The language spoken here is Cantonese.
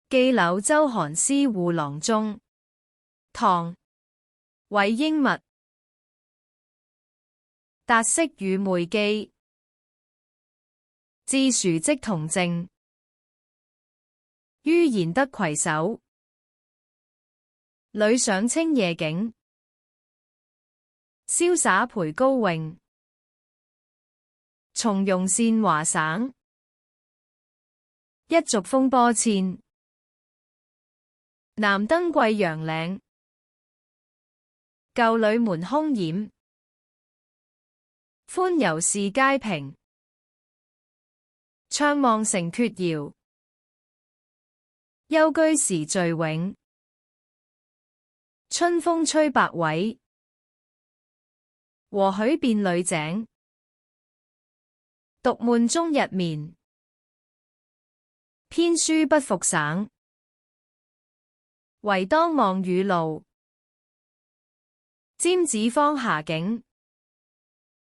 寄柳州寒詩護郎中，唐·韋英物。達色與昧姬，致殊跡同靜。于賢德攜手，侶賞清夜景。瀟灑陪高詠，從容羨華省。一續風波纒，南登貴陽嶺。舊侶門空掩，歡遊士皆平。悵望城闕遙，幽居時序永。春風吹百卉，和許遍裏井。獨悶終日眠，編書不復省。唯當望雨露，沾子芳霞景。